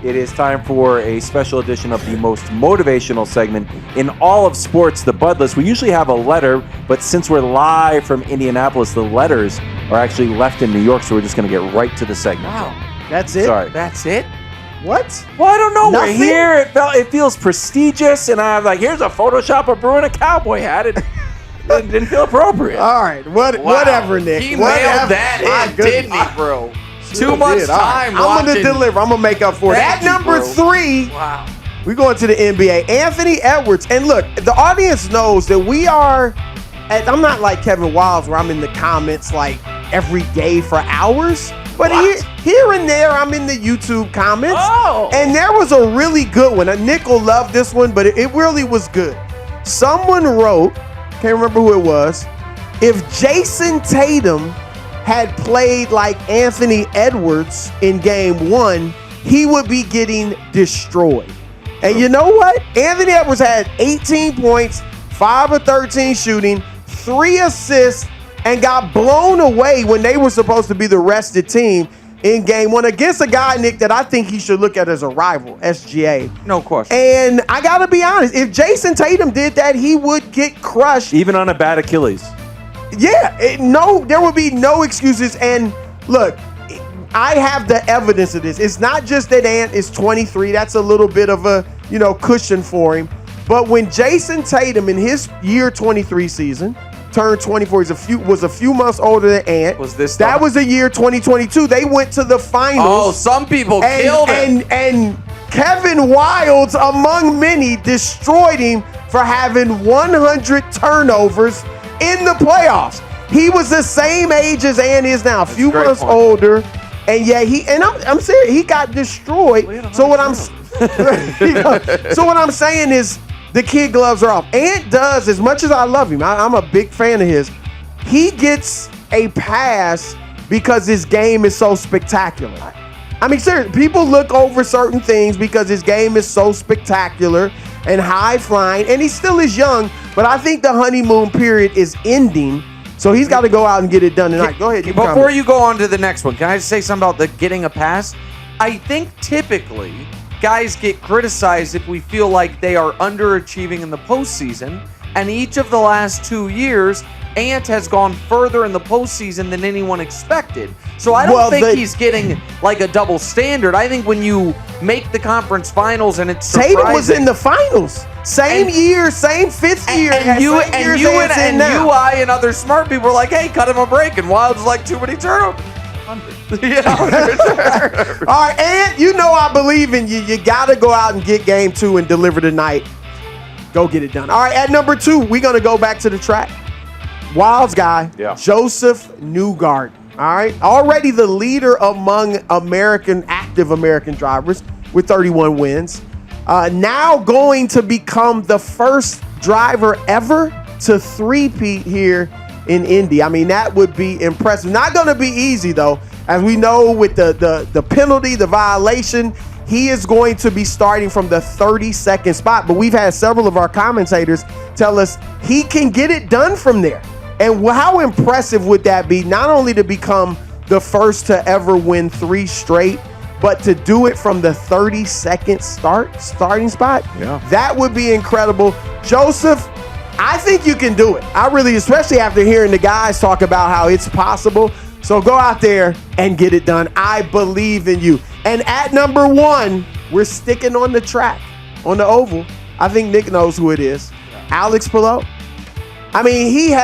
It is time for a special edition of the most motivational segment in all of sports, the Bud List. We usually have a letter, but since we're live from Indianapolis, the letters are actually left in New York, so we're just going to get right to the segment. Wow. That's it? Sorry. That's it? What? Well, I don't know. Nothing? We're here. It feels prestigious, and I'm like, here's a Photoshop of Brew in a cowboy hat. It didn't feel appropriate. All right. Whatever, Nick. He Whatever. mailed that in, didn't he, bro? Too much time I'm going to deliver. I'm going to make up for it. Thank At number you, 3, wow. we're going to the NBA. Anthony Edwards. And look, the audience knows that we are, I'm not like Kevin Wildes where I'm in the comments like every day for hours. But here and there, I'm in the YouTube comments. Oh. And there was a really good one. Nick will love this one, but it really was good. Someone wrote, can't remember who it was, if Jason Tatum had played like Anthony Edwards in game 1, he would be getting destroyed. And you know what? Anthony Edwards had 18 points, 5 of 13 shooting, 3 assists, and got blown away when they were supposed to be the rested team in game 1 against a guy, Nick, that I think he should look at as a rival, SGA. No question. And I got to be honest, if Jason Tatum did that, he would get crushed. Even on a bad Achilles. Yeah, there would be no excuses. And look, I have the evidence of this. It's not just that Ant is 23. That's a little bit of a, cushion for him. But when Jason Tatum in his year 23 season turned 24, was a few months older than Ant. That was the year 2022. They went to the finals. Oh, some people killed him. And Kevin Wildes, among many, destroyed him for having 100 turnovers in the playoffs. He was the same age as Ant is now, a few months older, and yeah, I'm serious, he got destroyed. So what I'm saying is the kid gloves are off. Ant does, as much as I love him, I'm a big fan of his, he gets a pass because his game is so spectacular. I mean, seriously, people look over certain things because his game is so spectacular and high flying, and he still is young, but I think the honeymoon period is ending, so he's got to go out and get it done tonight. Go ahead. Before you go on to the next one, can I just say something about the getting a pass? I think typically guys get criticized if we feel like they are underachieving in the postseason, and each of the last 2 years, Ant has gone further in the postseason than anyone expected. So I don't think he's getting like a double standard. I think when you make the conference finals and it's surprising. Tatum was in the finals. Same year, same fifth year. And I and other smart people were like, hey, cut him a break. And Wilde's like, too many turnovers. 100. All right, Ant, I believe in you. You got to go out and get game 2 and deliver tonight. Go get it done. All right, at number 2, we're going to go back to the track. Wildes guy, Josef Newgarden. All right, already the leader among active American drivers with 31 wins. Now going to become the first driver ever to three-peat here in Indy. I mean, that would be impressive. Not going to be easy, though. As we know, with the penalty, the violation, he is going to be starting from the 32nd spot. But we've had several of our commentators tell us he can get it done from there. And how impressive would that be? Not only to become the first to ever win 3 straight, but to do it from the 32nd starting spot. Yeah. That would be incredible. Josef, I think you can do it. I really, especially after hearing the guys talk about how it's possible. So go out there and get it done. I believe in you. And at number 1, we're sticking on the track, on the oval. I think Nick knows who it is. Álex Palou. I mean, you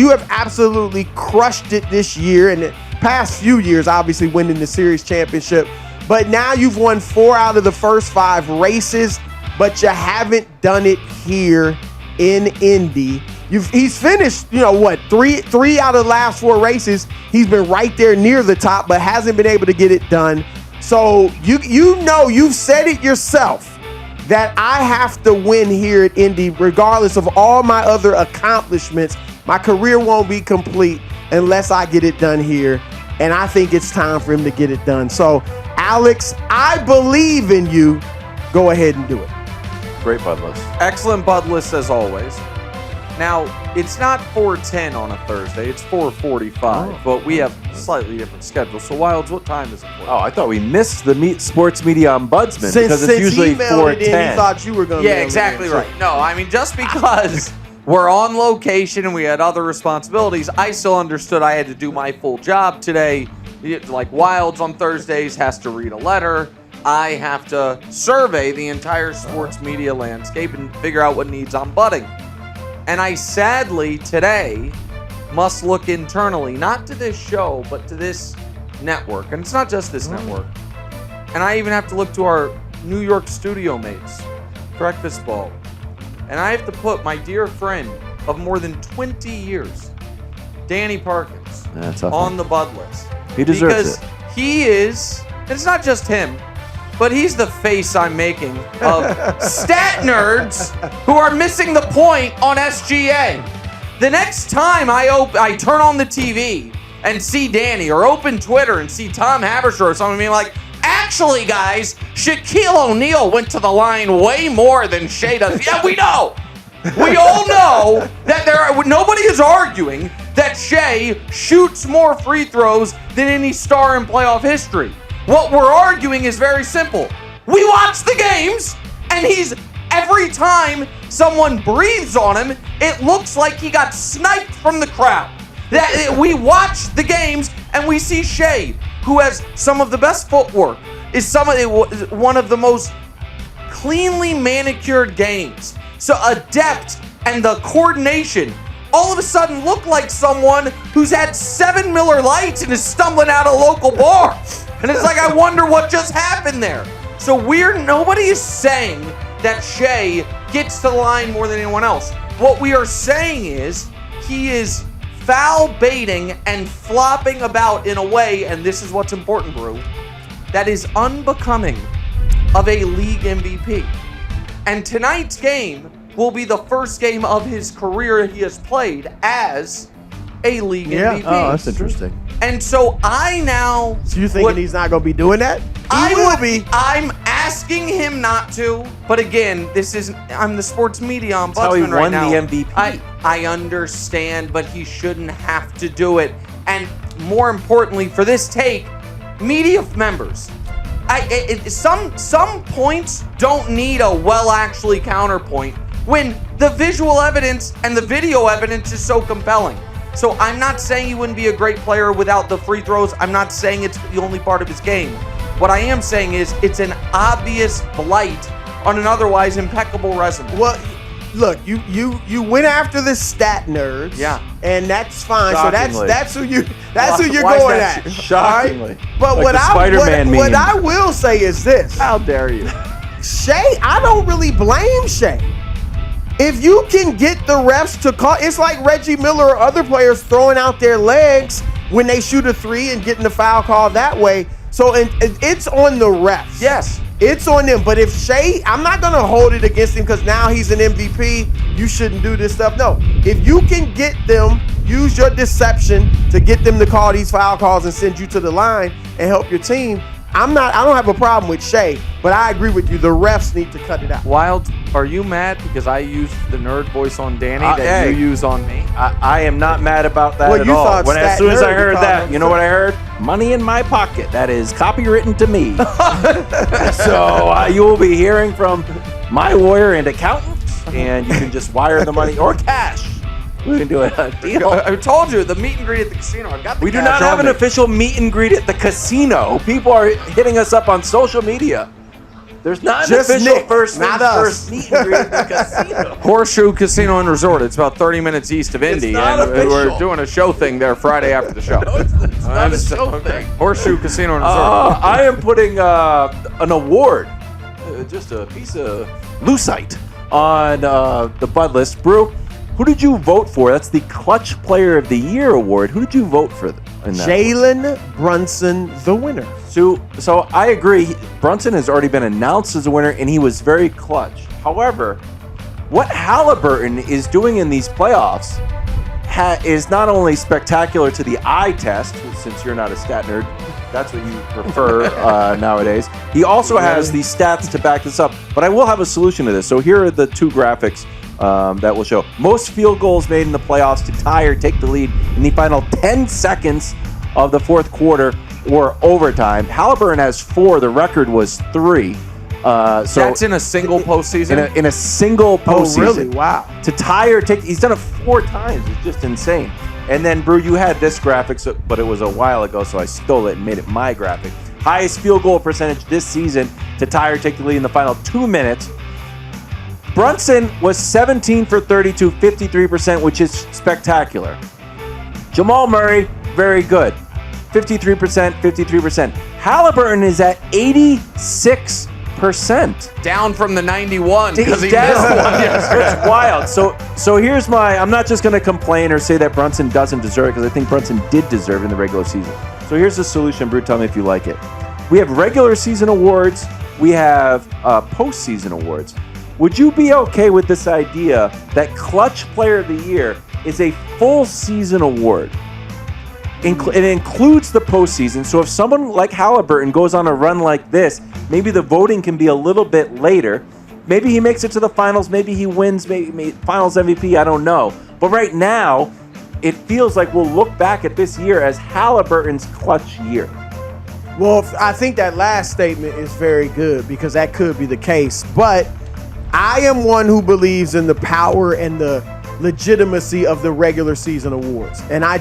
have absolutely crushed it this year and the past few years, obviously winning the series championship. But now you've won 4 out of the first 5 races, but you haven't done it here in Indy. He's finished, 3 out of the last 4 races. He's been right there near the top, but hasn't been able to get it done. So you've said it yourself that I have to win here at Indy, regardless of all my other accomplishments. My career won't be complete unless I get it done here. And I think it's time for him to get it done. So, Álex, I believe in you. Go ahead and do it. Great Bud List. Excellent Bud List as always. Now, it's not 4:10 on a Thursday. It's 4:45, but we have slightly different schedules. So, Wildes, what time is it for? Oh, I thought we missed the sports media ombudsman Since because it's usually he mailed it in, 4:10. he thought you were going to Yeah, exactly right. No, I mean, just because we're on location and we had other responsibilities, I still understood I had to do my full job today. Like Wildes on Thursdays has to read a letter. I have to survey the entire sports media landscape and figure out what needs ombudding. And I sadly today must look internally, not to this show, but to this network. And it's not just this network. And I even have to look to our New York studio mates, Breakfast Ball. And I have to put my dear friend of more than 20 years, Danny Parkins, on the Bud list. He deserves because it. He is, and it's not just him, but he's the face I'm making of stat nerds who are missing the point on SGA. The next time I turn on the TV and see Danny, or open Twitter and see Tom Haberstroh or something being like, actually, guys, Shaquille O'Neal went to the line way more than Shai does. Yeah, we know. We all know that nobody is arguing that Shai shoots more free throws than any star in playoff history. What we're arguing is very simple. We watch the games, and every time someone breathes on him, it looks like he got sniped from the crowd. We watch the games, and we see Shai, who has some of the best footwork, is one of the most cleanly manicured games. So adept, and the coordination all of a sudden look like someone who's had 7 Miller Lights and is stumbling out a local bar. And it's like, I wonder what just happened there. So nobody is saying that Shai gets to the line more than anyone else. What we are saying is he is foul baiting and flopping about in a way, and this is what's important, Brew, that is unbecoming of a league MVP. And tonight's game will be the first game of his career he has played as a league MVP. Oh, that's interesting. And so I now... So you thinking he's not going to be doing that? He will be. I'm asking him not to, but again, I'm the sports media ombudsman right now. That's how he won the MVP. I understand, but he shouldn't have to do it. And more importantly, for this take, media members, some points don't need a actually counterpoint when the visual evidence and the video evidence is so compelling. So I'm not saying he wouldn't be a great player without the free throws. I'm not saying it's the only part of his game. What I am saying is it's an obvious blight on an otherwise impeccable resume. Well, look, you went after the stat nerds. Yeah. And that's fine. Shockingly. So that's who you're Why is going that at. shockingly? Right? But Like what I will say is this. How dare you? Shai, I don't really blame Shai. If you can get the refs to call, it's like Reggie Miller or other players throwing out their legs when they shoot a three and getting the foul call that way. So it's on the refs. Yes. It's on them. But if Shai, I'm not going to hold it against him because now he's an MVP. You shouldn't do this stuff. No. If you can get them, use your deception to get them to call these foul calls and send you to the line and help your team, I don't have a problem with Shai, but I agree with you. The refs need to cut it out. Wild, are you mad because I used the nerd voice on Danny that you use on me? I am not mad about that Well, at you all. thought As stat soon as I nerd heard because that, of you know what I heard? Money in my pocket. That is copywritten to me. So you will be hearing from my lawyer and accountant, and you can just wire the money or cash. We can do a deal. I told you, the meet and greet at the casino. I've got the We do cash not have on an me. official meet and greet at the casino. People are hitting us up on social media. There's not an Just official Nick, first not things us. first meet and greet at the casino. Horseshoe Casino and Resort. It's about 30 minutes east of Indy, not and we're official. doing a show thing there Friday after the show. No, it's not a show thing. Horseshoe Casino and Resort. I am putting an award, just a piece of lucite, on the Bud list. Brew, who did you vote for? That's the Clutch Player of the Year award. Who did you vote for in that? Jalen Brunson, the winner. So I agree. Brunson has already been announced as a winner, and he was very clutch. However, what Halliburton is doing in these playoffs is not only spectacular to the eye test, since you're not a stat nerd, that's what you prefer nowadays. He also has the stats to back this up. But I will have a solution to this. So here are the two graphics that will show. Most field goals made in the playoffs to tie or take the lead in the final 10 seconds of the fourth quarter or overtime. Halliburton has 4. The record was 3. So that's in a single postseason? In a single postseason. Oh, really? Wow. To tie or take, he's done it 4 times. It's just insane. And then, Brew, you had this graphic, but it was a while ago, so I stole it and made it my graphic. Highest field goal percentage this season to tie or take the lead in the final 2 minutes. Brunson was 17 for 32, 53%, which is spectacular. Jamal Murray, very good. 53%, 53%. Halliburton is at 86%. Down from the 91 because he Down. missed one yesterday. It's wild. So here's I'm not just going to complain or say that Brunson doesn't deserve it, because I think Brunson did deserve it in the regular season. So here's the solution, Brew. Tell me if you like it. We have regular season awards. We have postseason awards. Would you be okay with this idea that Clutch Player of the Year is a full season award? It includes the postseason. So if someone like Halliburton goes on a run like this, maybe the voting can be a little bit later. Maybe he makes it to the finals. Maybe he wins maybe finals MVP. I don't know. But right now, it feels like we'll look back at this year as Halliburton's clutch year. Well, I think that last statement is very good, because that could be the case. But I am one who believes in the power and the legitimacy of the regular season awards. And I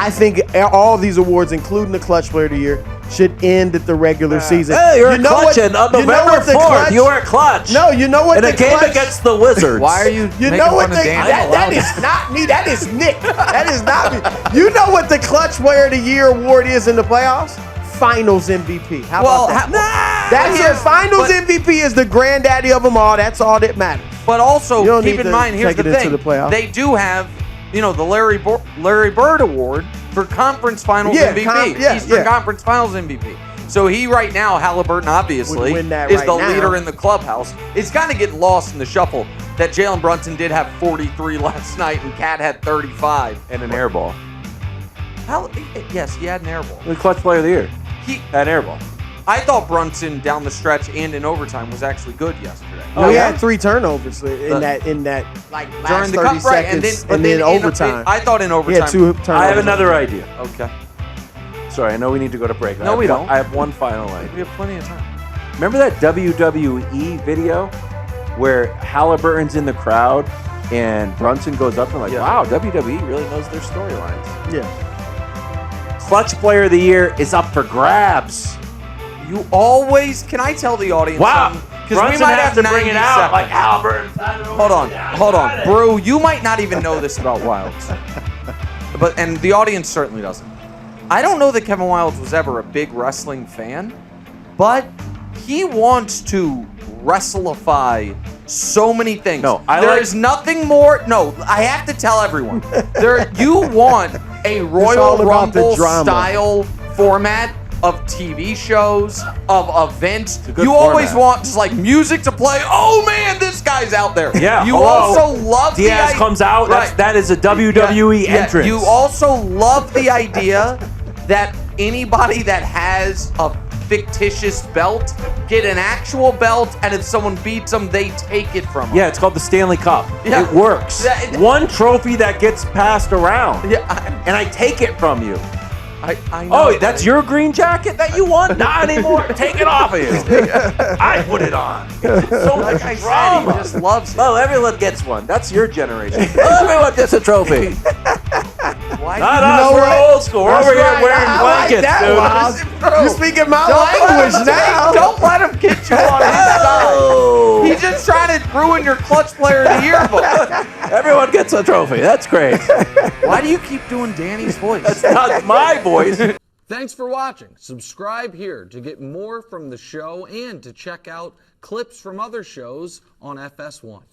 think all these awards, including the Clutch Player of the Year, should end at the regular season. Hey, you're clutching on November 4th. You are clutch. No, you know what in a game against the Wizards. Why are you You making know what fun of Dan? that is not me. That is Nick. That is not me. You know what the Clutch Player of the Year award is in the playoffs? Finals MVP. How about that? That's your Finals MVP is the granddaddy of them all. That's all that matters. But also, You don't keep need in to mind, here's take the it into thing. the playoffs. They do have, the Larry Bird Award for Conference Finals Yeah, MVP. Eastern Conference Finals MVP. So he right now, Halliburton obviously, Would win that is right the now. leader in the clubhouse. It's kind of getting lost in the shuffle that Jalen Brunson did have 43 last night and Cat had 35. And an air ball. Yes, he had an air ball. The Clutch Player of the Year. He An air ball. I thought Brunson down the stretch and in overtime was actually good yesterday. Oh, he had 3 turnovers in that like last During the 30 cup, right? seconds, And then overtime. I thought in He overtime. had 2 turnovers. I have another idea. Okay. Sorry, I know we need to go to break. No, we don't. I have one final idea. We have plenty of time. Remember that WWE video where Halliburton's in the crowd and Brunson goes up and wow, WWE really knows their storylines. Yeah. Clutch Player of the Year is up for grabs. You always, can I tell the audience Wow. Because Brunson we might has have to bring it 90 out seconds. like Halliburton. Hold on. Brew, you might not even know this about Wildes. And the audience certainly doesn't. I don't know that Kevin Wildes was ever a big wrestling fan, but he wants to wrestlify so many things. No, There's nothing more. No, I have to tell everyone. You want a Royal all about the Rumble drama. style format of TV shows, of events. good You always format. want just like music to play. Oh man, this guy's out there. Yeah. You hello. also love Diaz the comes out. Right. That is a WWE entrance. You also love the idea that anybody that has a fictitious belt get an actual belt, and if someone beats them, they take it from them. Yeah, it's called the Stanley Cup. Yeah. It works. One trophy that gets passed around. Yeah, And I take it from you. I know. Oh, that's your green jacket that you want? Not anymore. Take it off of you. I put it on. So much Like I said, drama. he just loves it. Well, everyone gets one. That's your generation. Everyone gets a trophy. Why Not do you us. know We're what? old school. We're That's over here right. wearing I like blankets, that, dude. Wiles. You speaking my Don't let language him- now. Don't let him get you on his side. He's just trying to ruin your Clutch Player of the Year book. Everyone gets a trophy. That's great. Why do you keep doing Danny's voice? That's not my voice. Thanks for watching. Subscribe here to get more from the show and to check out clips from other shows on FS1.